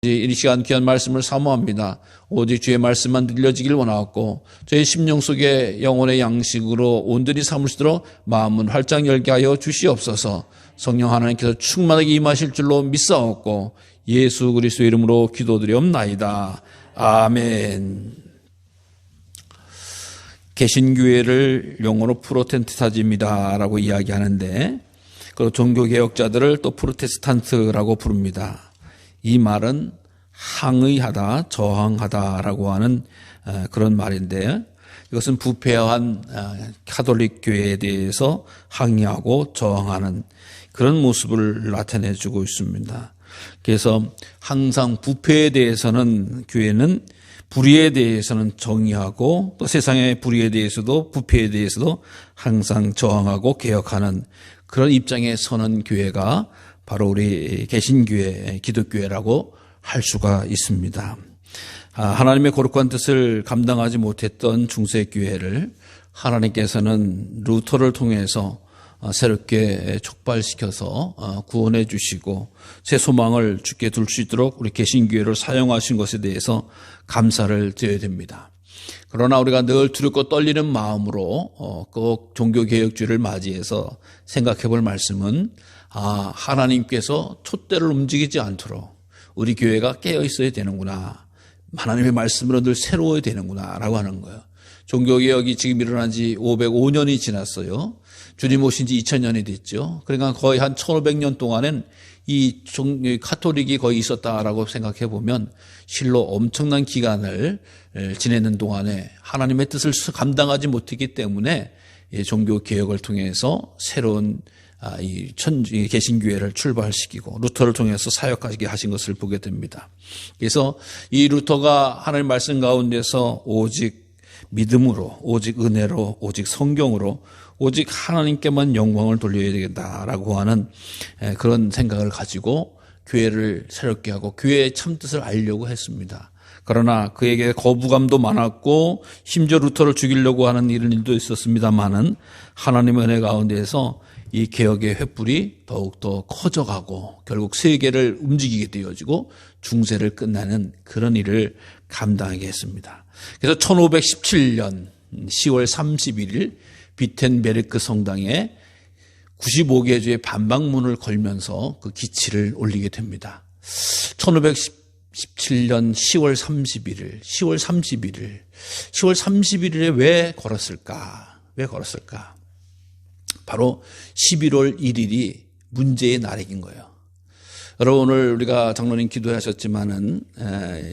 이 시간 귀한 말씀을 사모합니다. 오직 주의 말씀만 들려지길 원하고 저희 심령 속에 영혼의 양식으로 온전히 삼으시도록 마음은 활짝 열게 하여 주시옵소서. 성령 하나님께서 충만하게 임하실 줄로 믿사옵고 예수 그리스도의 이름으로 기도드리옵나이다. 아멘. 개신교회를 영어로 프로테스탄트입니다라고 이야기하는데 그리고 종교개혁자들을 또 프로테스탄트라고 부릅니다. 이 말은 항의하다, 저항하다라고 하는 그런 말인데 이것은 부패한 가톨릭 교회에 대해서 항의하고 저항하는 그런 모습을 나타내주고 있습니다. 그래서 항상 부패에 대해서는 교회는 불의에 대해서는 정의하고 또 세상의 불의에 대해서도 부패에 대해서도 항상 저항하고 개혁하는 그런 입장에 서는 교회가 바로 우리 개신교회, 기독교회라고 할 수가 있습니다. 하나님의 거룩한 뜻을 감당하지 못했던 중세교회를 하나님께서는 루터를 통해서 새롭게 촉발시켜서 구원해 주시고 새 소망을 주께 둘 수 있도록 우리 개신교회를 사용하신 것에 대해서 감사를 드려야 됩니다. 그러나 우리가 늘 두렵고 떨리는 마음으로 꼭 종교개혁주의를 맞이해서 생각해 볼 말씀은 하나님께서 촛대를 움직이지 않도록 우리 교회가 깨어 있어야 되는구나. 하나님의 말씀으로 늘 새로워야 되는구나 라고 하는 거예요. 종교개혁이 지금 일어난 지 505년이 지났어요. 주님 오신 지 2000년이 됐죠. 그러니까 거의 한 1500년 동안은 이 카톨릭이 거의 있었다라고 생각해 보면 실로 엄청난 기간을 지내는 동안에 하나님의 뜻을 감당하지 못했기 때문에 종교개혁을 통해서 새로운 이 개신교회를 출발시키고 루터를 통해서 사역하게 하신 것을 보게 됩니다. 그래서 이 루터가 하나님의 말씀 가운데서 오직 믿음으로, 오직 은혜로, 오직 성경으로, 오직 하나님께만 영광을 돌려야 되겠다라고 하는 그런 생각을 가지고 교회를 새롭게 하고 교회의 참뜻을 알려고 했습니다. 그러나 그에게 거부감도 많았고 심지어 루터를 죽이려고 하는 이런 일도 있었습니다만은 하나님의 은혜 가운데에서 이 개혁의 횃불이 더욱더 커져가고 결국 세계를 움직이게 되어지고 중세를 끝나는 그런 일을 감당하게 했습니다. 그래서 1517년 10월 31일 비텐베르크 성당에 95개주의 반박문을 걸면서 그 기치를 올리게 됩니다. 1517년 10월 31일에 왜 걸었을까? 바로 11월 1일이 문제의 날인 거예요. 여러분 오늘 우리가 장로님 기도하셨지만은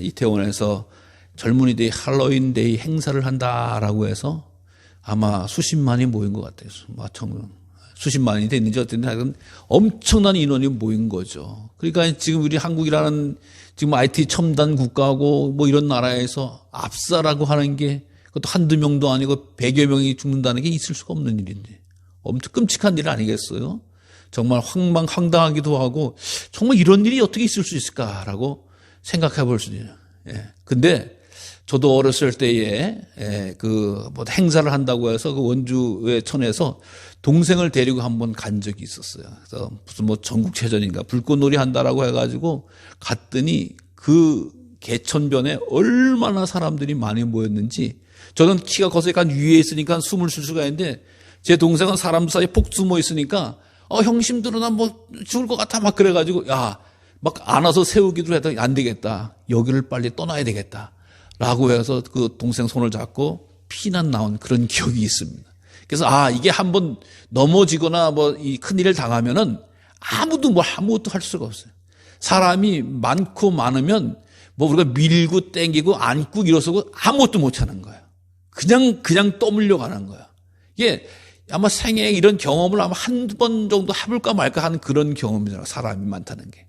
이태원에서 젊은이들이 할로윈데이 행사를 한다라고 해서 아마 수십만이 모인 것 같아요. 수십만이 됐는지 어쨌든 하여튼 엄청난 인원이 모인 거죠. 그러니까 지금 우리 한국이라는 지금 IT 첨단 국가고 뭐 이런 나라에서 압사라고 하는 게 그것도 한두 명도 아니고 100여 명이 죽는다는 게 있을 수가 없는 일인데 엄청 끔찍한 일 아니겠어요? 정말 황당하기도 하고 정말 이런 일이 어떻게 있을 수 있을까라고 생각해 볼 수 있어요. 근데 저도 어렸을 때에 뭐 행사를 한다고 해서 그 원주의 천에서 동생을 데리고 한번 간 적이 있었어요. 그래서 무슨 뭐 전국체전인가 불꽃놀이 한다라고 해가지고 갔더니 그 개천변에 얼마나 사람들이 많이 모였는지 저는 키가 커서 약간 위에 있으니까 숨을 쉴 수가 있는데 제 동생은 사람 사이에 폭 숨어 있으니까 형심들은 나 뭐 죽을 것 같아 막 그래가지고 막 안아서 세우기도 해도 안 되겠다. 여기를 빨리 떠나야 되겠다. 라고 해서 그 동생 손을 잡고 피난 나온 그런 기억이 있습니다. 그래서 이게 한번 넘어지거나 뭐 이 큰일을 당하면은 아무것도 할 수가 없어요. 사람이 많고 많으면 뭐 우리가 밀고 땡기고 안고 일어서고 아무것도 못 하는 거예요. 그냥 떠밀려 가는 거예요. 이게 아마 생애에 이런 경험을 아마 한두 번 정도 해볼까 말까 하는 그런 경험이잖아요. 사람이 많다는 게.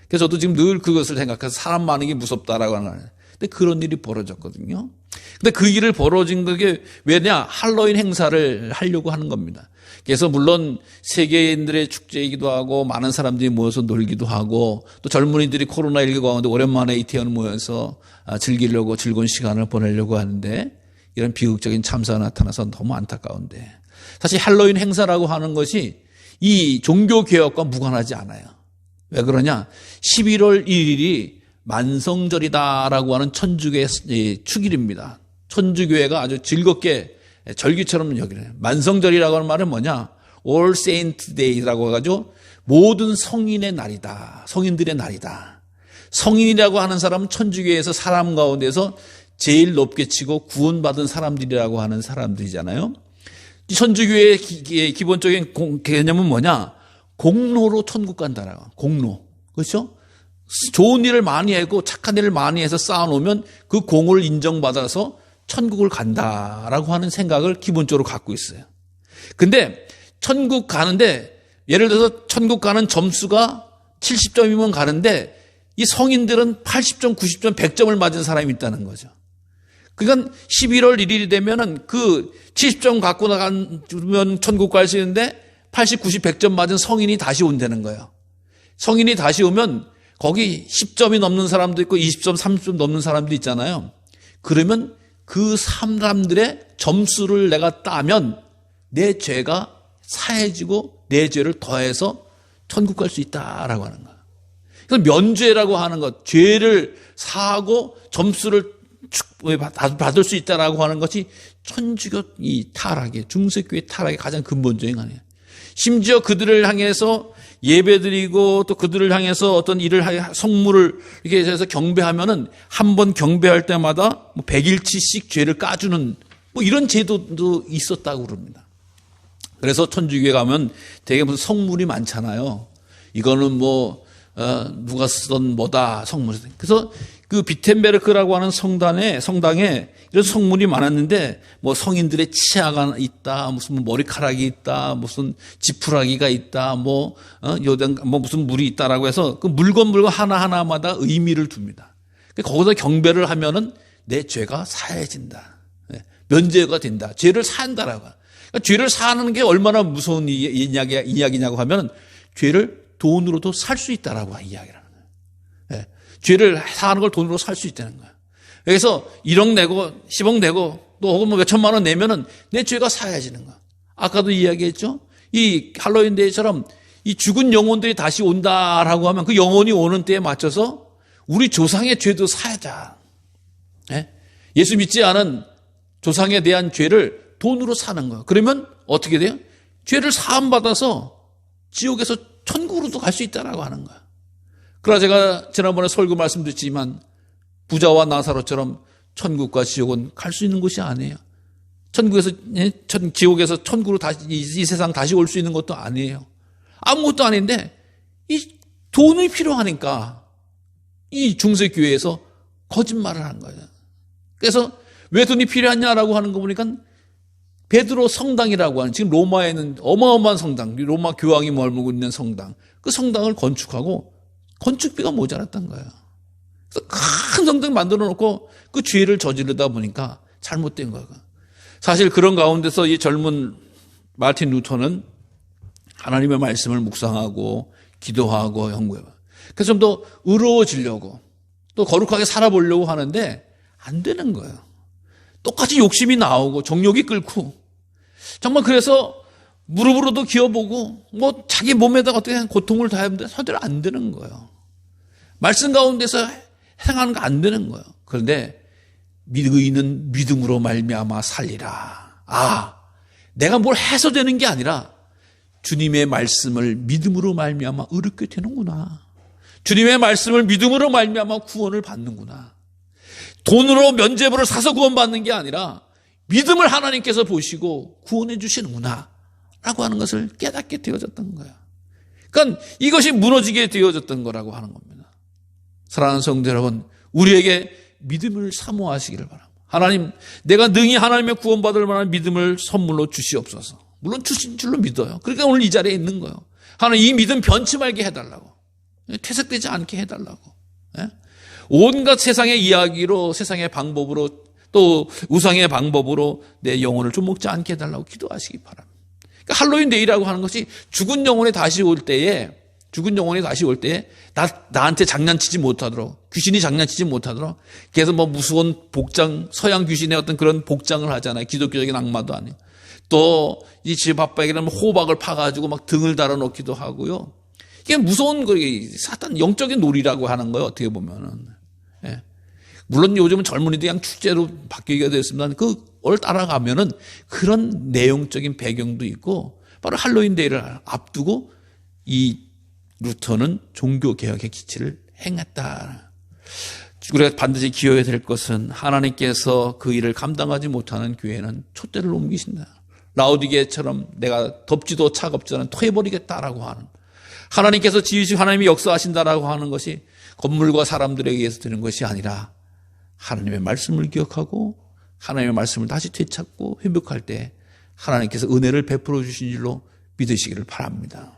그래서 저도 지금 늘 그것을 생각해서 사람 많은 게 무섭다라고 하는 거예요. 근데 그런 일이 벌어졌거든요. 근데 그 일을 벌어진 그게 왜냐? 할로윈 행사를 하려고 하는 겁니다. 그래서 물론 세계인들의 축제이기도 하고 많은 사람들이 모여서 놀기도 하고 또 젊은이들이 코로나19 가운데 오랜만에 이태원 모여서 즐기려고 즐거운 시간을 보내려고 하는데 이런 비극적인 참사가 나타나서 너무 안타까운데 사실 할로윈 행사라고 하는 것이 이 종교개혁과 무관하지 않아요. 왜 그러냐? 11월 1일이 만성절이다라고 하는 천주교의 축일입니다. 천주교회가 아주 즐겁게 절기처럼 여기는 만성절이라고 하는 말은 뭐냐? All Saint Day라고 해가지고 모든 성인의 날이다. 성인들의 날이다. 성인이라고 하는 사람은 천주교회에서 사람 가운데서 제일 높게 치고 구원받은 사람들이라고 하는 사람들이잖아요. 천주교회의 기본적인 개념은 뭐냐? 공로로 천국 간다라고. 공로. 그렇죠? 좋은 일을 많이 하고 착한 일을 많이 해서 쌓아놓으면 그 공을 인정받아서 천국을 간다라고 하는 생각을 기본적으로 갖고 있어요. 근데 천국 가는데 예를 들어서 천국 가는 점수가 70점이면 가는데 이 성인들은 80점, 90점, 100점을 맞은 사람이 있다는 거죠. 그러니까 11월 1일이 되면은 그 70점 갖고 나가면 천국 갈 수 있는데 80, 90, 100점 맞은 성인이 다시 온다는 거예요. 성인이 다시 오면 거기 10점이 넘는 사람도 있고 20점, 30점 넘는 사람도 있잖아요. 그러면 그 사람들의 점수를 내가 따면 내 죄가 사해지고 내 죄를 더해서 천국 갈 수 있다라고 하는 거예요. 그래서 면죄라고 하는 것, 죄를 사하고 점수를 받을 수 있다라고 하는 것이 천주교 이 타락의 중세교회 타락의 가장 근본적인 아니에요. 심지어 그들을 향해서 예배드리고 또 그들을 향해서 어떤 일을 성물을 이렇게 해서 경배하면은 한 번 경배할 때마다 100일치씩 죄를 까주는 이런 제도도 있었다고 그럽니다. 그래서 천주교에 가면 되게 무슨 성물이 많잖아요. 이거는 누가 쓰던 뭐다 성물. 그래서 그 비텐베르크라고 하는 성당에 이런 성물이 많았는데 성인들의 치아가 있다, 무슨 머리카락이 있다, 무슨 지푸라기가 있다, 무슨 물이 있다라고 해서 그 물건 하나하나마다 의미를 둡니다. 거기서 경배를 하면은 내 죄가 사해진다. 면죄가 된다. 죄를 사한다라고. 그러니까 죄를 사하는 게 얼마나 무서운 이야기냐고 하면 죄를 돈으로도 살 수 있다라고 이야기를 하는 거예요. 죄를 사하는 걸 돈으로 살 수 있다는 거예요. 그래서 1억 내고 10억 내고 또 혹은 몇천만 원 내면은 내 죄가 사해지는 거야. 아까도 이야기했죠. 이 할로윈 데이처럼 이 죽은 영혼들이 다시 온다라고 하면 그 영혼이 오는 때에 맞춰서 우리 조상의 죄도 사하자. 예수 믿지 않은 조상에 대한 죄를 돈으로 사는 거예요. 그러면 어떻게 돼요? 죄를 사함받아서 지옥에서 천국으로도 갈 수 있다라고 하는 거예요. 그러나 제가 지난번에 설교 말씀드렸지만 부자와 나사로처럼 천국과 지옥은 갈 수 있는 곳이 아니에요. 지옥에서 천국으로 다시 이 세상 다시 올 수 있는 것도 아니에요. 아무것도 아닌데 이 돈이 필요하니까 이 중세교회에서 거짓말을 한 거예요. 그래서 왜 돈이 필요하냐라고 하는 거 보니까 베드로 성당이라고 하는 지금 로마에는 어마어마한 성당, 로마 교황이 머물고 있는 성당, 그 성당을 건축하고 건축비가 모자랐던 거예요. 그래서 큰 성당 만들어 놓고 그 죄를 저지르다 보니까 잘못된 거예요. 사실 그런 가운데서 이 젊은 마틴 루터는 하나님의 말씀을 묵상하고 기도하고 연구해요. 그래서 좀 더 의로워지려고 또 거룩하게 살아보려고 하는데 안 되는 거예요. 똑같이 욕심이 나오고 정욕이 끓고 정말 그래서 무릎으로도 기어보고 자기 몸에다가 어떻게 고통을 다했는데 절대로 안 되는 거예요. 말씀 가운데서 행하는 거 안 되는 거예요. 그런데 의인은 믿음으로 말미암아 살리라. 내가 뭘 해서 되는 게 아니라 주님의 말씀을 믿음으로 말미암아 의롭게 되는구나. 주님의 말씀을 믿음으로 말미암아 구원을 받는구나. 돈으로 면죄부를 사서 구원받는 게 아니라 믿음을 하나님께서 보시고 구원해 주시는구나 라고 하는 것을 깨닫게 되어졌던 거예요. 그러니까 이것이 무너지게 되어졌던 거라고 하는 겁니다. 사랑하는 성도 여러분, 우리에게 믿음을 사모하시기를 바랍니다. 하나님, 내가 능히 하나님의 구원받을 만한 믿음을 선물로 주시옵소서. 물론 주신 줄로 믿어요. 그러니까 오늘 이 자리에 있는 거예요. 하나님, 이 믿음 변치 말게 해달라고. 퇴색되지 않게 해달라고. 온갖 세상의 이야기로, 세상의 방법으로, 또 우상의 방법으로 내 영혼을 좀 먹지 않게 해달라고 기도하시기 바랍니다. 그러니까 할로윈 데이라고 하는 것이 죽은 영혼이 다시 올 때에 나한테 장난치지 못하도록, 귀신이 장난치지 못하도록, 그래서 무서운 복장, 서양 귀신의 어떤 그런 복장을 하잖아요. 기독교적인 악마도 아니고. 또 이 집 아빠에게는 호박을 파가지고 막 등을 달아놓기도 하고요. 이게 무서운 거, 사탄 영적인 놀이라고 하는 거예요. 어떻게 보면은. 예. 물론 요즘은 젊은이들이 그냥 축제로 바뀌게 되었습니다. 그걸 따라가면은 그런 내용적인 배경도 있고 바로 할로윈 데이를 앞두고 이 루터는 종교개혁의 기치를 행했다. 우리가 반드시 기억해야 될 것은 하나님께서 그 일을 감당하지 못하는 교회는 촛대를 옮기신다. 라오디게처럼 내가 덥지도 차갑지 않은 토해버리겠다라고 하는, 하나님께서 지으신 하나님이 역사하신다라고 하는 것이 건물과 사람들에게 의해서 되는 것이 아니라 하나님의 말씀을 기억하고 하나님의 말씀을 다시 되찾고 회복할 때 하나님께서 은혜를 베풀어 주신 줄로 믿으시기를 바랍니다.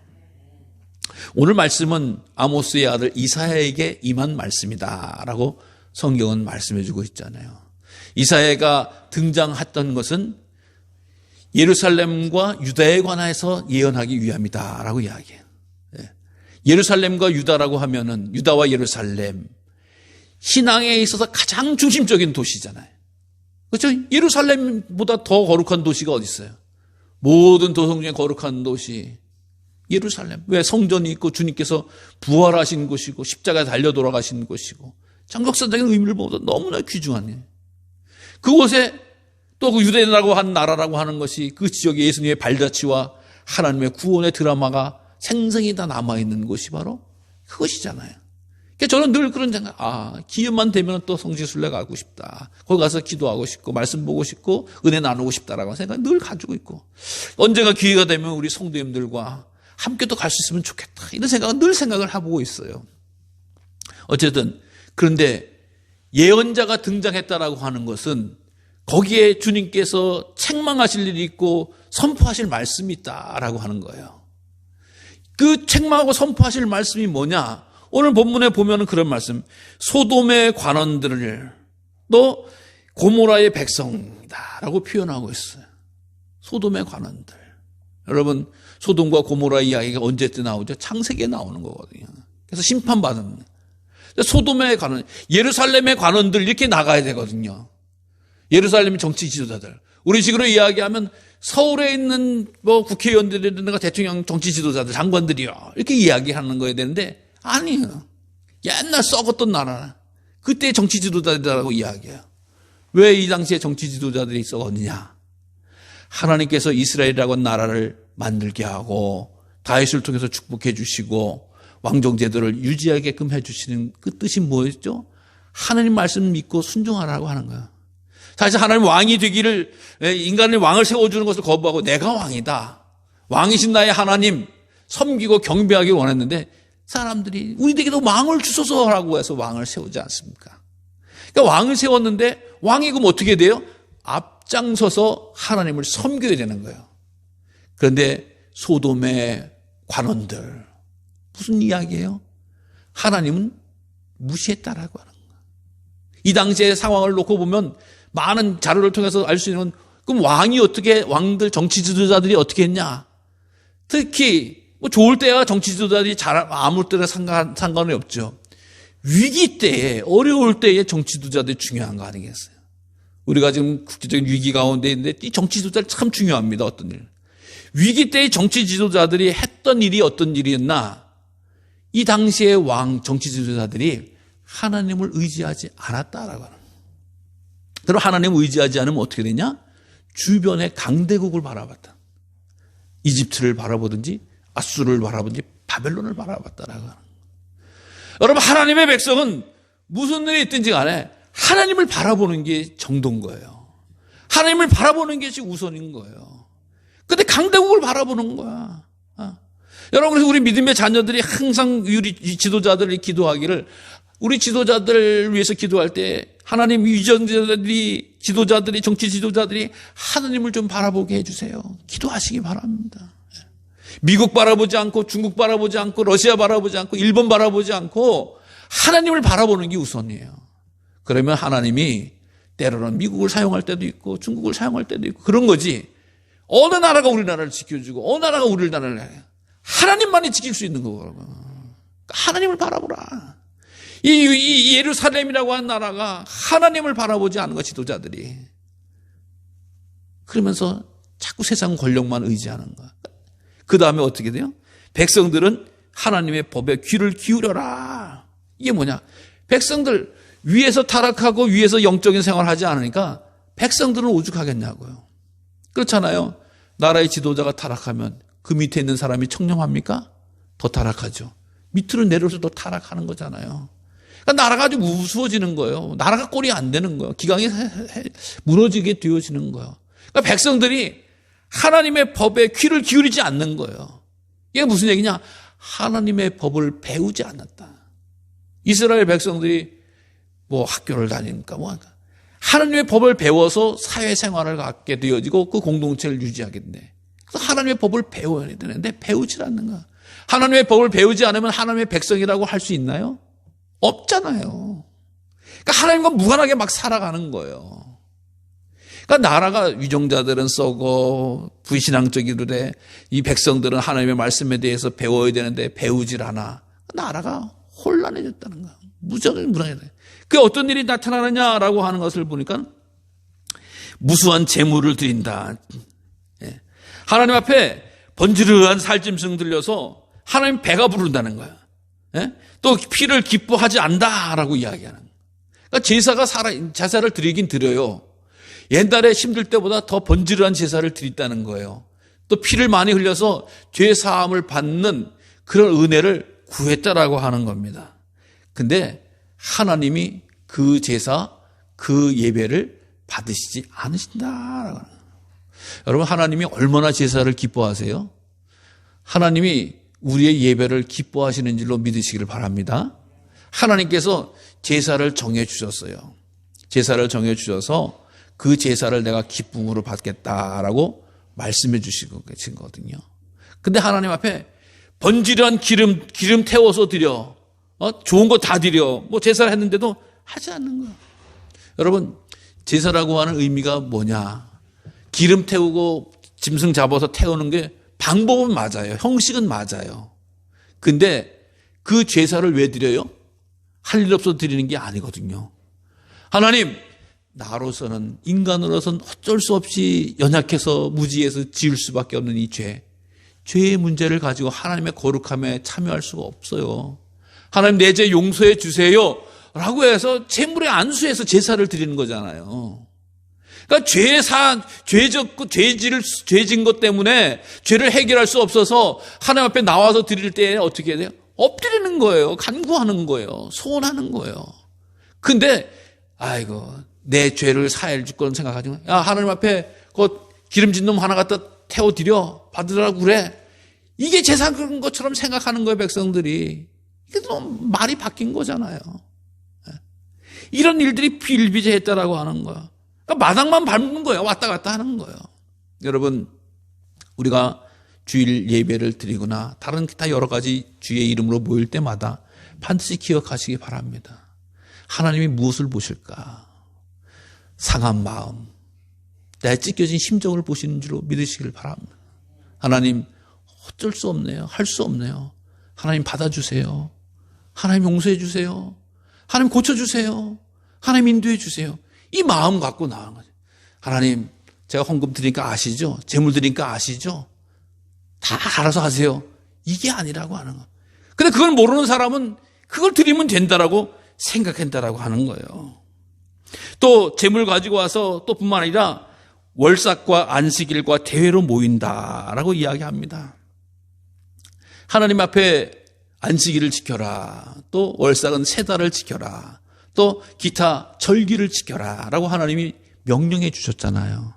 오늘 말씀은 아모스의 아들 이사야에게 임한 말씀이다 라고 성경은 말씀해 주고 있잖아요. 이사야가 등장했던 것은 예루살렘과 유다에 관해서 예언하기 위함이다 라고 이야기해요. 예루살렘과 유다라고 하면은 유다와 예루살렘, 신앙에 있어서 가장 중심적인 도시잖아요. 그렇죠? 예루살렘보다 더 거룩한 도시가 어디 있어요? 모든 도성 중에 거룩한 도시 예루살렘. 왜? 성전이 있고 주님께서 부활하신 곳이고 십자가에 달려 돌아가신 곳이고 정격사적인 의미를 보면 너무나 귀중한 일. 그곳에 또 그 유대인이라고 하는 나라라고 하는 것이 그 지역에 예수님의 발자취와 하나님의 구원의 드라마가 생생히 다 남아있는 곳이 바로 그것이잖아요. 그러니까 저는 늘 그런 생각, 기회만 되면 또 성지순례 가고 싶다. 거기 가서 기도하고 싶고 말씀 보고 싶고 은혜 나누고 싶다라고 생각 늘 가지고 있고, 언젠가 기회가 되면 우리 성도님들과 함께 또 갈 수 있으면 좋겠다. 이런 생각은 늘 생각을 해보고 있어요. 어쨌든 그런데 예언자가 등장했다라고 하는 것은 거기에 주님께서 책망하실 일이 있고 선포하실 말씀이 있다라고 하는 거예요. 그 책망하고 선포하실 말씀이 뭐냐? 오늘 본문에 보면은 그런 말씀, 소돔의 관원들을 또 고모라의 백성이다라고 표현하고 있어요. 소돔의 관원들. 여러분, 소돔과 고모라 이야기가 언제 때 나오죠? 창세기에 나오는 거거든요. 그래서 심판받은 소돔의 관원, 예루살렘의 관원들 이렇게 나가야 되거든요. 예루살렘 정치 지도자들. 우리 식으로 이야기하면 서울에 있는 국회의원들이든가 대통령 정치 지도자들, 장관들이요. 이렇게 이야기하는 거야 되는데 아니에요. 옛날 썩었던 나라. 그때 정치 지도자들이라고 이야기해요. 왜 이 당시에 정치 지도자들이 썩었느냐? 하나님께서 이스라엘이라고 하는 나라를 만들게 하고 다윗을 통해서 축복해 주시고 왕정 제도를 유지하게끔 해 주시는 그 뜻이 뭐였죠? 하나님 말씀 믿고 순종하라고 하는 거예요. 사실 하나님 왕이 되기를, 인간의 왕을 세워주는 것을 거부하고 내가 왕이다, 왕이신 나의 하나님 섬기고 경배하기를 원했는데 사람들이 우리에게도 왕을 주소서라고 해서 왕을 세우지 않습니까? 그러니까 왕을 세웠는데 왕이 그럼 어떻게 돼요? 앞장서서 하나님을 섬겨야 되는 거예요. 그런데 소돔의 관원들 무슨 이야기예요? 하나님은 무시했다라고 하는 거예요. 이 당시의 상황을 놓고 보면 많은 자료를 통해서 알 수 있는, 그럼 왕이 어떻게, 왕들 정치 지도자들이 어떻게 했냐? 특히 좋을 때야 정치 지도자들이 아무 때나 상관이 없죠. 위기 때에, 어려울 때에 정치 지도자들이 중요한 거 아니겠어요? 우리가 지금 국제적인 위기 가운데 있는데 이 정치 지도자들 참 중요합니다. 어떤 일. 위기 때의 정치 지도자들이 했던 일이 어떤 일이었나? 이 당시의 왕 정치 지도자들이 하나님을 의지하지 않았다라고 하는 거예요. 그럼 하나님을 의지하지 않으면 어떻게 되냐? 주변의 강대국을 바라봤다. 이집트를 바라보든지 아수르를 바라보든지 바벨론을 바라봤다라고 하는 거예요. 여러분, 하나님의 백성은 무슨 일이 있든지 간에 하나님을 바라보는 게 정도인 거예요. 하나님을 바라보는 것이 우선인 거예요. 근데 강대국을 바라보는 거야. 여러분, 그래서 우리 믿음의 자녀들이 항상 우리 지도자들이 기도하기를, 우리 지도자들을 위해서 기도할 때 하나님 위정자들이, 지도자들이, 정치 지도자들이 하나님을 좀 바라보게 해주세요. 기도하시기 바랍니다. 미국 바라보지 않고, 중국 바라보지 않고, 러시아 바라보지 않고, 일본 바라보지 않고 하나님을 바라보는 게 우선이에요. 그러면 하나님이 때로는 미국을 사용할 때도 있고 중국을 사용할 때도 있고 그런 거지, 어느 나라가 우리나라를 지켜주고 어느 나라가 우리나라를 해요. 하나님만이 지킬 수 있는 거거든요. 하나님을 바라보라. 이 예루살렘이라고 하는 나라가 하나님을 바라보지 않은 거, 지도자들이. 그러면서 자꾸 세상 권력만 의지하는 거야. 그 다음에 어떻게 돼요? 백성들은 하나님의 법에 귀를 기울여라. 이게 뭐냐? 백성들, 위에서 타락하고 위에서 영적인 생활을 하지 않으니까 백성들은 오죽하겠냐고요. 그렇잖아요. 나라의 지도자가 타락하면 그 밑에 있는 사람이 청렴합니까? 더 타락하죠. 밑으로 내려서 더 타락하는 거잖아요. 그러니까 나라가 아주 우스워지는 거예요. 나라가 꼴이 안 되는 거예요. 기강이 무너지게 되어지는 거예요. 그러니까 백성들이 하나님의 법에 귀를 기울이지 않는 거예요. 이게 무슨 얘기냐? 하나님의 법을 배우지 않았다. 이스라엘 백성들이 뭐 학교를 다니니까 뭐 하나님의 법을 배워서 사회생활을 갖게 되어지고 그 공동체를 유지하게 돼. 그래서 하나님의 법을 배워야 되는데 배우질 않는 거야. 하나님의 법을 배우지 않으면 하나님의 백성이라고 할 수 있나요? 없잖아요. 그러니까 하나님과 무관하게 막 살아가는 거예요. 그러니까 나라가 위종자들은 썩어 불신앙적이래. 이 백성들은 하나님의 말씀에 대해서 배워야 되는데 배우질 않아. 나라가 혼란해졌다는 거야. 무조건 무난해. 그게 어떤 일이 나타나느냐라고 하는 것을 보니까 무수한 재물을 드린다. 하나님 앞에 번지르한 살짐승 들려서 하나님 배가 부른다는 거야. 또 피를 기뻐하지 않다라고 이야기하는 거야. 그러니까 제사를 드리긴 드려요. 옛날에 힘들 때보다 더 번지르한 제사를 드린다는 거예요. 또 피를 많이 흘려서 죄 사함을 받는 그런 은혜를 구했다라고 하는 겁니다. 근데 하나님이 그 제사, 그 예배를 받으시지 않으신다라고. 여러분, 하나님이 얼마나 제사를 기뻐하세요? 하나님이 우리의 예배를 기뻐하시는 줄로 믿으시기를 바랍니다. 하나님께서 제사를 정해 주셨어요. 제사를 정해 주셔서 그 제사를 내가 기쁨으로 받겠다라고 말씀해 주시고 계신 거거든요. 근데 하나님 앞에 번지르한 기름 태워서 드려. 좋은 거 다 드려. 뭐 제사를 했는데도 하지 않는 거야. 여러분, 제사라고 하는 의미가 뭐냐? 기름 태우고 짐승 잡아서 태우는 게 방법은 맞아요. 형식은 맞아요. 근데 그 제사를 왜 드려요? 할 일 없어서 드리는 게 아니거든요. 하나님, 나로서는, 인간으로서는 어쩔 수 없이 연약해서 무지해서 지을 수밖에 없는 이 죄의 문제를 가지고 하나님의 거룩함에 참여할 수가 없어요. 하나님, 내 죄 용서해 주세요 라고 해서 제물에 안수해서 제사를 드리는 거잖아요. 그러니까 죄진 것 때문에 죄를 해결할 수 없어서 하나님 앞에 나와서 드릴 때 어떻게 해야 돼요? 엎드리는 거예요. 간구하는 거예요. 소원하는 거예요. 근데 아이고, 내 죄를 사해를 줄 거는 생각하지 마. 야, 하나님 앞에 그 기름진 놈 하나 갖다 태워드려 받으라고 그래. 이게 제사 그런 것처럼 생각하는 거예요, 백성들이. 이게 너무 말이 바뀐 거잖아요. 이런 일들이 비일비재했다라고 하는 거야. 그러니까 마당만 밟는 거예요. 왔다 갔다 하는 거예요. 여러분, 우리가 주일 예배를 드리거나 다른 기타 여러 가지 주의 이름으로 모일 때마다 반드시 기억하시기 바랍니다. 하나님이 무엇을 보실까? 상한 마음, 내 찢겨진 심정을 보시는 줄로 믿으시길 바랍니다. 하나님, 어쩔 수 없네요. 할 수 없네요. 하나님 받아주세요. 하나님 용서해 주세요. 하나님 고쳐주세요. 하나님 인도해 주세요. 이 마음 갖고 나가는 거죠. 하나님, 제가 헌금 드리니까 아시죠? 재물 드리니까 아시죠? 다 알아서 하세요. 이게 아니라고 하는 거예요. 근데 그걸 모르는 사람은 그걸 드리면 된다라고 생각한다라고 하는 거예요. 또 재물 가지고 와서 또 뿐만 아니라 월삭과 안식일과 대회로 모인다라고 이야기합니다. 하나님 앞에 안식일을 지켜라. 또 월삭은 세 달을 지켜라. 또 기타 절기를 지켜라 라고 하나님이 명령해 주셨잖아요.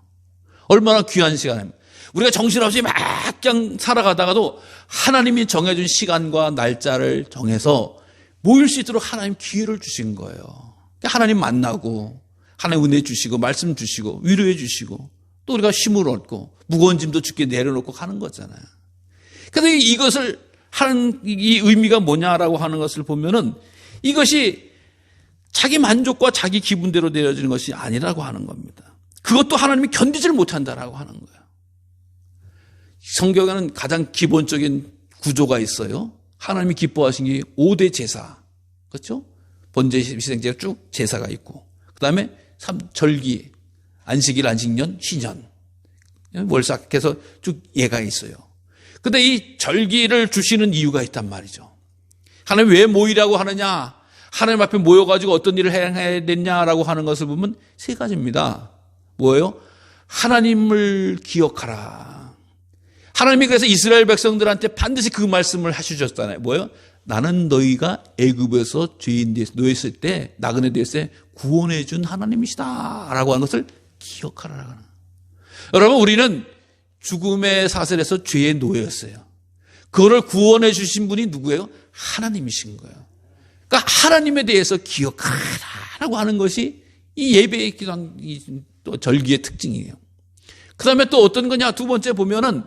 얼마나 귀한 시간입니다. 우리가 정신없이 막 그냥 살아가다가도 하나님이 정해준 시간과 날짜를 정해서 모일 수 있도록 하나님 기회를 주신 거예요. 하나님 만나고 하나님 은혜 주시고 말씀 주시고 위로해 주시고 또 우리가 힘을 얻고 무거운 짐도 주께 내려놓고 가는 거잖아요. 그런데 이것을 하는 이 의미가 뭐냐라고 하는 것을 보면은 이것이 자기 만족과 자기 기분대로 되어지는 것이 아니라고 하는 겁니다. 그것도 하나님이 견디질 못한다라고 하는 거예요. 성경에는 가장 기본적인 구조가 있어요. 하나님이 기뻐하신 게 5대 제사. 그렇죠? 번제, 희생제가 쭉 제사가 있고 그 다음에 절기, 안식일, 안식년, 희년, 월삭해서 쭉 예가 있어요. 근데 이 절기를 주시는 이유가 있단 말이죠. 하나님 왜 모이라고 하느냐? 하나님 앞에 모여가지고 어떤 일을 해야 되냐라고 하는 것을 보면 세 가지입니다. 뭐예요? 하나님을 기억하라. 하나님이 그래서 이스라엘 백성들한테 반드시 그 말씀을 하시셨잖아요. 뭐예요? 나는 너희가 애굽에서 죄인 되어 놓였을 때, 나그네 되었을 때 구원해 준 하나님이시다 라고 하는 것을 기억하라라고 하는 거예요. 여러분, 우리는 죽음의 사슬에서 죄에 놓였어요. 그거를 구원해 주신 분이 누구예요? 하나님이신 거예요. 그러니까 하나님에 대해서 기억하라라고 하는 것이 이 예배의 기도, 또 절기의 특징이에요. 그 다음에 또 어떤 거냐? 두 번째 보면은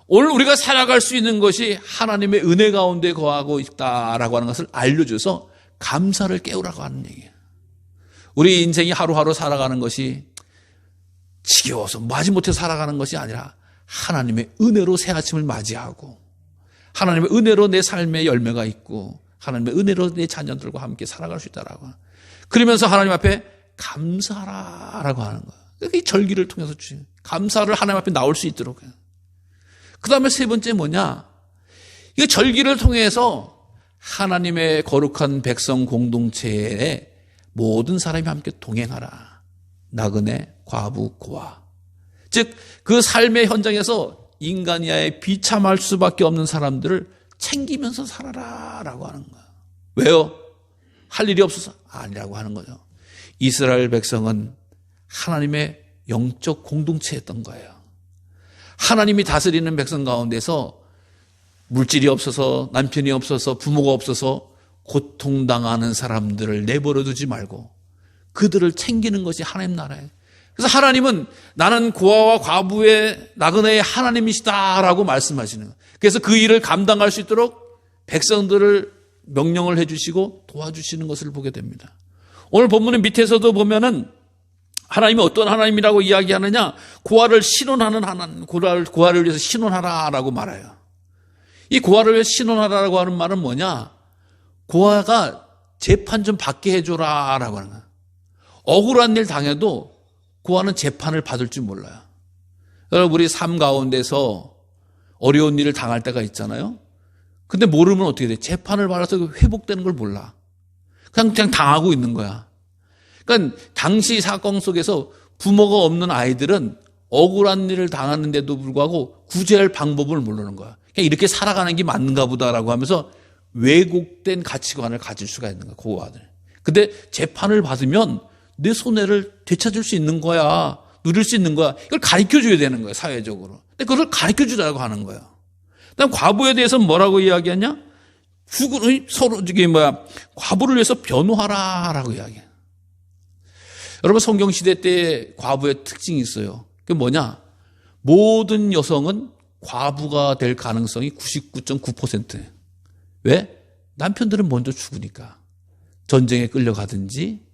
오늘 우리가 살아갈 수 있는 것이 하나님의 은혜 가운데 거하고 있다라고 하는 것을 알려줘서 감사를 깨우라고 하는 얘기예요. 우리 인생이 하루하루 살아가는 것이 지겨워서 마지못해 살아가는 것이 아니라 하나님의 은혜로 새 아침을 맞이하고 하나님의 은혜로 내 삶의 열매가 있고 하나님의 은혜로 내 자녀들과 함께 살아갈 수 있다라고. 그러면서 하나님 앞에 감사하라라고 하는 거예요. 이 절기를 통해서 주신 감사를 하나님 앞에 나올 수 있도록 해요. 그 다음에 세 번째 뭐냐? 이 절기를 통해서 하나님의 거룩한 백성 공동체에 모든 사람이 함께 동행하라. 나그네, 과부, 고아. 즉, 그 삶의 현장에서 인간이야에 비참할 수밖에 없는 사람들을 챙기면서 살아라 라고 하는 거예요. 왜요? 할 일이 없어서? 아니라고 하는 거죠. 이스라엘 백성은 하나님의 영적 공동체였던 거예요. 하나님이 다스리는 백성 가운데서 물질이 없어서, 남편이 없어서, 부모가 없어서 고통당하는 사람들을 내버려 두지 말고 그들을 챙기는 것이 하나님 나라예요. 그래서 하나님은 나는 고아와 과부의 나그네의 하나님이시다라고 말씀하시는 거예요. 그래서 그 일을 감당할 수 있도록 백성들을 명령을 해주시고 도와주시는 것을 보게 됩니다. 오늘 본문의 밑에서도 보면은 하나님이 어떤 하나님이라고 이야기하느냐? 고아를 신원하는 하나님, 고아를 위해서 신원하라라고 말해요. 이 고아를 위해서 신원하라라고 하는 말은 뭐냐? 고아가 재판 좀 받게 해줘라라고 하는 거예요. 억울한 일 당해도 고아는 재판을 받을 줄 몰라요. 여러분, 우리 삶 가운데서 어려운 일을 당할 때가 있잖아요. 근데 모르면 어떻게 돼? 재판을 받아서 회복되는 걸 몰라. 그냥 당하고 있는 거야. 그러니까 당시 사건 속에서 부모가 없는 아이들은 억울한 일을 당하는데도 불구하고 구제할 방법을 모르는 거야. 그냥 이렇게 살아가는 게 맞는가 보다라고 하면서 왜곡된 가치관을 가질 수가 있는 거야, 고아들. 근데 재판을 받으면 내 손해를 되찾을 수 있는 거야. 누릴 수 있는 거야. 이걸 가르쳐줘야 되는 거야, 사회적으로. 근데 그걸 가르쳐주라고 하는 거야. 그다음 과부에 대해서는 뭐라고 이야기하냐? 서로 과부를 위해서 변호하라라고 이야기해. 여러분, 성경 시대 때 과부의 특징이 있어요. 그게 뭐냐? 모든 여성은 과부가 될 가능성이 99.9%예요. 왜? 남편들은 먼저 죽으니까. 전쟁에 끌려가든지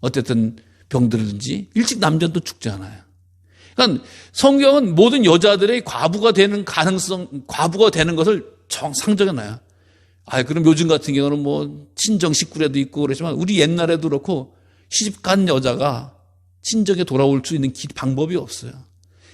어쨌든 병들든지 일찍 남자도 죽잖아요. 그러니까 성경은 모든 여자들의 과부가 되는 가능성, 과부가 되는 것을 상정해놔요. 그럼 요즘 같은 경우는 뭐 친정 식구라도 있고 그렇지만 우리 옛날에도 그렇고 시집간 여자가 친정에 돌아올 수 있는 방법이 없어요.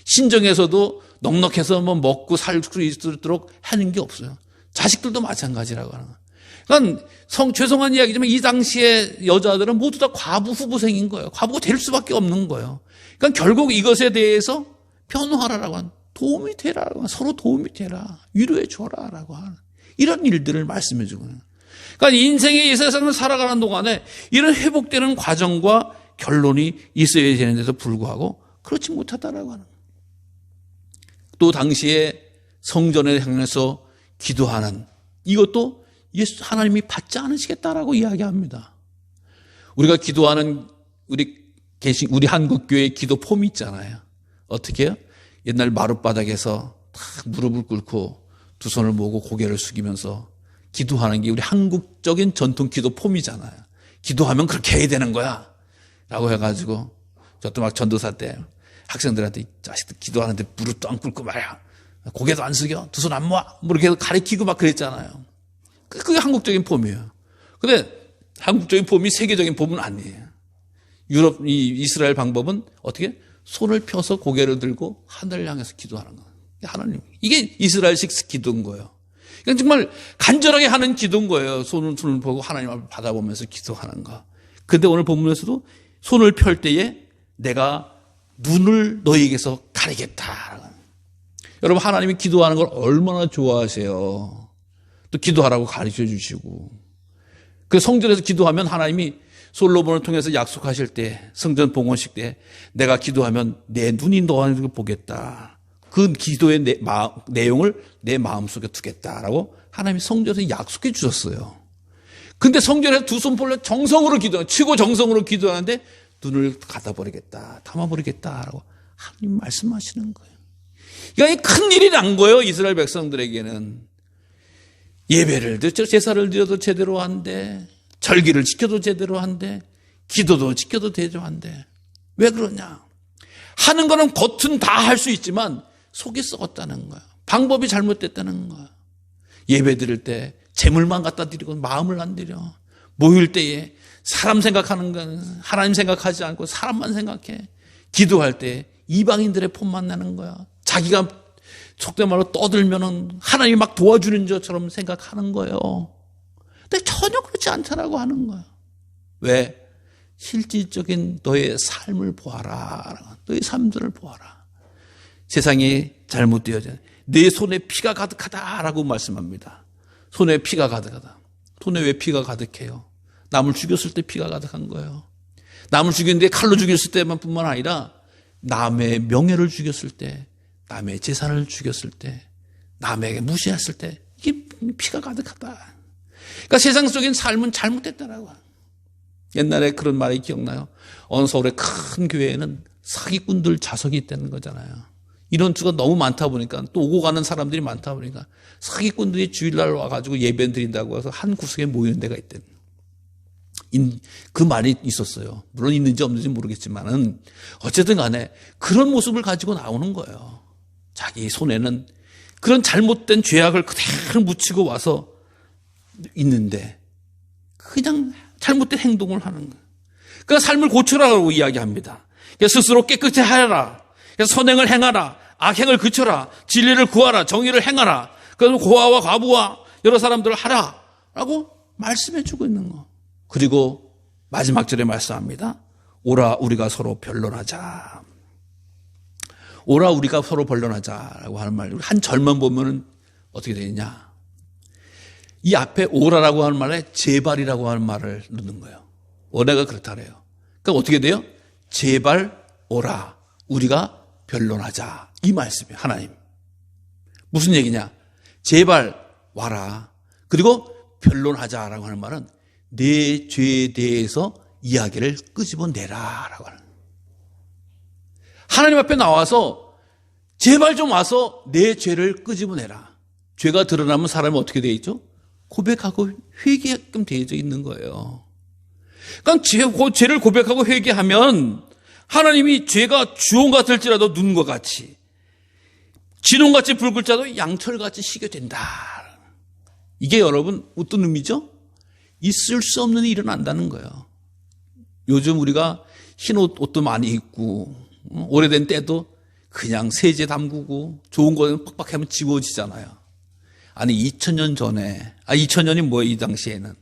신정에서도 넉넉해서 뭐 먹고 살 수 있도록 하는 게 없어요. 자식들도 마찬가지라고 하는 거예요. 그러니까 죄송한 이야기지만 이 당시에 여자들은 모두 다 과부 후보생인 거예요. 과부가 될 수밖에 없는 거예요. 그러니까 결국 이것에 대해서 변호하라라고 하는, 도움이 되라라고 하는, 서로 도움이 되라, 위로해 줘라라고 하는 이런 일들을 말씀해 주거든요. 그러니까 인생의 이 세상을 살아가는 동안에 이런 회복되는 과정과 결론이 있어야 되는데도 불구하고 그렇지 못하다라고 하는 거예요. 또 당시에 성전에 향해서 기도하는 이것도 예수 하나님이 받지 않으시겠다라고 이야기합니다. 우리가 기도하는 우리 한국 교회의 기도 폼이 있잖아요. 어떻게 해요? 옛날 마룻바닥에서 딱 무릎을 꿇고 두 손을 모으고 고개를 숙이면서 기도하는 게 우리 한국적인 전통 기도 폼이잖아요. 기도하면 그렇게 해야 되는 거야 라고 해가지고 저도 막 전도사 때 학생들한테 자식들 기도하는데 무릎도 안 꿇고 말이야, 고개도 안 숙여, 두 손 안 모아, 뭐 이렇게 가리키고 막 그랬잖아요. 그게 한국적인 폼이에요. 근데 한국적인 폼이 세계적인 폼은 아니에요. 이스라엘 방법은 어떻게? 손을 펴서 고개를 들고 하늘을 향해서 기도하는 거예요. 하나님. 이게 이스라엘식 기도인 거예요. 이건 정말 간절하게 하는 기도인 거예요. 손을 보고 하나님 앞을 받아보면서 기도하는 거. 근데 오늘 본문에서도 손을 펼 때에 내가 눈을 너희에게서 가리겠다. 여러분, 하나님이 기도하는 걸 얼마나 좋아하세요. 또 기도하라고 가르쳐 주시고. 그 성전에서 기도하면 하나님이 솔로몬을 통해서 약속하실 때, 성전 봉헌식 때 내가 기도하면 내 눈이 너를 보겠다. 그 기도의 내용을 내 마음속에 두겠다라고 하나님이 성전에서 약속해 주셨어요. 근데 성전에서 두 손 벌려 정성으로 최고 정성으로 기도하는데 눈을 닫아버리겠다, 담아버리겠다라고 하나님 말씀하시는 거예요. 이게 큰 일이 난 거예요. 이스라엘 백성들에게는. 예배를 드려, 제사를 드려도 제대로 한대, 절기를 지켜도 제대로 한대, 기도도 지켜도 제대로 한대. 왜 그러냐? 하는 거는 겉은 다 할 수 있지만 속이 썩었다는 거야. 방법이 잘못됐다는 거야. 예배 드릴 때 재물만 갖다 드리고 마음을 안 드려. 모일 때에 사람 생각하는 건 하나님 생각하지 않고 사람만 생각해. 기도할 때 이방인들의 폼만 나는 거야. 자기가 속된 말로 떠들면은 하나님이 막 도와주는 것처럼 생각하는 거예요. 근데 전혀 그렇지 않다라고 하는 거야. 왜? 실질적인 너의 삶을 보아라. 너의 삶들을 보아라. 세상이 잘못되어져. 내 손에 피가 가득하다라고 말씀합니다. 손에 피가 가득하다. 손에 왜 피가 가득해요? 남을 죽였을 때 피가 가득한 거예요. 남을 죽이는데 칼로 죽였을 때만 뿐만 아니라 남의 명예를 죽였을 때, 남의 재산을 죽였을 때, 남에게 무시했을 때 이게 피가 가득하다. 그러니까 세상 속인 삶은 잘못됐다라고. 옛날에 그런 말이 기억나요? 어느 서울의 큰 교회에는 사기꾼들 자석이 있다는 거잖아요. 이런 주가 너무 많다 보니까, 또 오고 가는 사람들이 많다 보니까 사기꾼들이 주일날 와가지고 예배 드린다고 해서 한 구석에 모이는 데가 있대요. 그 말이 있었어요. 물론 있는지 없는지 모르겠지만은 어쨌든 간에 그런 모습을 가지고 나오는 거예요. 자기 손에는 그런 잘못된 죄악을 그대로 묻히고 와서 있는데 그냥 잘못된 행동을 하는 거예요. 그러니까 삶을 고쳐라고 이야기합니다. 스스로 깨끗이 하여라. 선행을 행하라. 악행을 그쳐라. 진리를 구하라. 정의를 행하라. 그래서 고아와 과부와 여러 사람들을 하라. 라고 말씀해 주고 있는 거. 그리고 마지막 절에 말씀합니다. 오라 우리가 서로 변론하자. 오라 우리가 서로 변론하자라고 하는 말. 한 절만 보면은 어떻게 되느냐. 이 앞에 오라라고 하는 말에 제발이라고 하는 말을 넣는 거예요. 원래가 그렇다 그래요. 그러니까 어떻게 돼요? 제발 오라. 우리가 변론하자. 이 말씀이에요. 하나님. 무슨 얘기냐? 제발 와라. 그리고 변론하자라고 하는 말은 내 죄에 대해서 이야기를 끄집어내라라고 하는 거예요. 하나님 앞에 나와서 제발 좀 와서 내 죄를 끄집어내라. 죄가 드러나면 사람이 어떻게 되어 있죠? 고백하고 회개하게끔 되어 있는 거예요. 그러니까 죄를 고백하고 회개하면 하나님이 죄가 주홍 같을지라도 눈과 같이, 진홍같이 붉을 자도 양철같이 시게 된다. 이게 여러분 어떤 의미죠? 있을 수 없는 일이 일어난다는 거예요. 요즘 우리가 흰 옷도 많이 입고 오래된 때도 그냥 세제 담그고 좋은 거는 빡빡하면 지워지잖아요. 아니 2000년 전에, 2000년이 뭐예요? 이 당시에는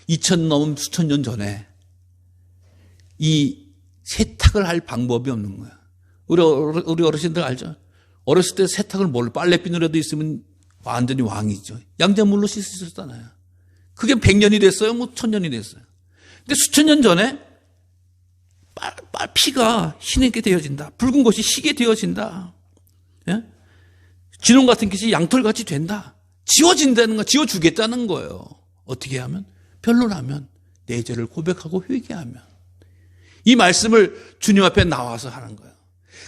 2000 넘은 수천 년 전에 이 세탁을 할 방법이 없는 거야. 우리 어르신들 알죠? 어렸을 때 세탁을 빨래비누라도 있으면 완전히 왕이죠. 양자물로 씻으셨잖아요. 그게 100년이 됐어요? 1000년이 됐어요. 근데 수천 년 전에 피가 흰게 되어진다. 붉은 것이 희게 되어진다. 예? 진홍 같은 것이 양털같이 된다. 지워진다는 거, 지워주겠다는 거예요. 어떻게 하면? 변론하면, 내 죄를 고백하고 회개하면. 이 말씀을 주님 앞에 나와서 하는 거예요.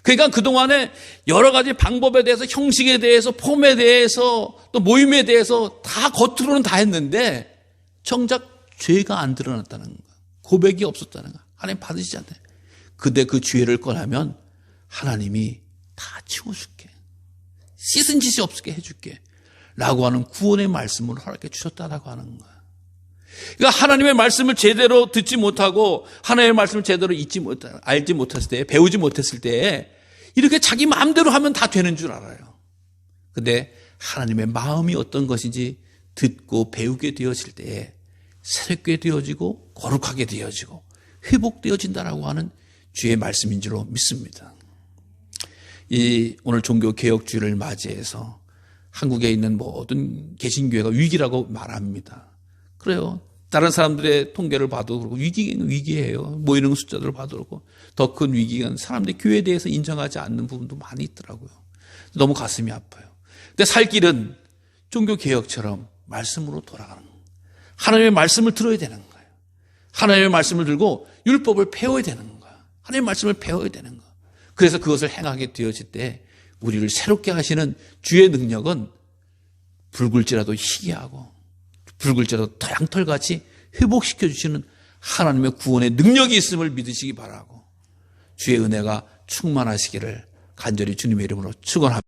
그러니까 그동안에 여러 가지 방법에 대해서, 형식에 대해서, 폼에 대해서, 또 모임에 대해서 다 겉으로는 다 했는데 정작 죄가 안 드러났다는 거예요. 고백이 없었다는 거예요. 하나님 받으시지 않대. 근데 그 죄를 꺼내면 하나님이 다 치워줄게. 씻은 짓이 없게 해줄게. 라고 하는 구원의 말씀을 허락해 주셨다라고 하는 거예요. 그러니까 하나님의 말씀을 제대로 듣지 못하고 하나님의 말씀을 제대로 알지 못했을 때, 배우지 못했을 때 이렇게 자기 마음대로 하면 다 되는 줄 알아요. 근데 하나님의 마음이 어떤 것인지 듣고 배우게 되어질 때에 새롭게 되어지고 거룩하게 되어지고 회복되어진다라고 하는 주의 말씀인 줄로 믿습니다. 오늘 종교개혁주의를 맞이해서 한국에 있는 모든 개신교회가 위기라고 말합니다. 그래요. 다른 사람들의 통계를 봐도 그렇고 위기예요. 모이는 숫자들을 봐도 그렇고 더 큰 위기가 사람들이 교회에 대해서 인정하지 않는 부분도 많이 있더라고요. 너무 가슴이 아파요. 근데 살 길은 종교개혁처럼 말씀으로 돌아가는 거예요. 하나님의 말씀을 들어야 되는 거예요. 하나님의 말씀을 들고 율법을 배워야 되는 거예요. 하나님의 말씀을 배워야 되는 거예요. 그래서 그것을 행하게 되어질 때 우리를 새롭게 하시는 주의 능력은 붉을지라도 희귀하고 붉을지라도 양털같이 회복시켜 주시는 하나님의 구원의 능력이 있음을 믿으시기 바라고 주의 은혜가 충만하시기를 간절히 주님의 이름으로 축원합니다.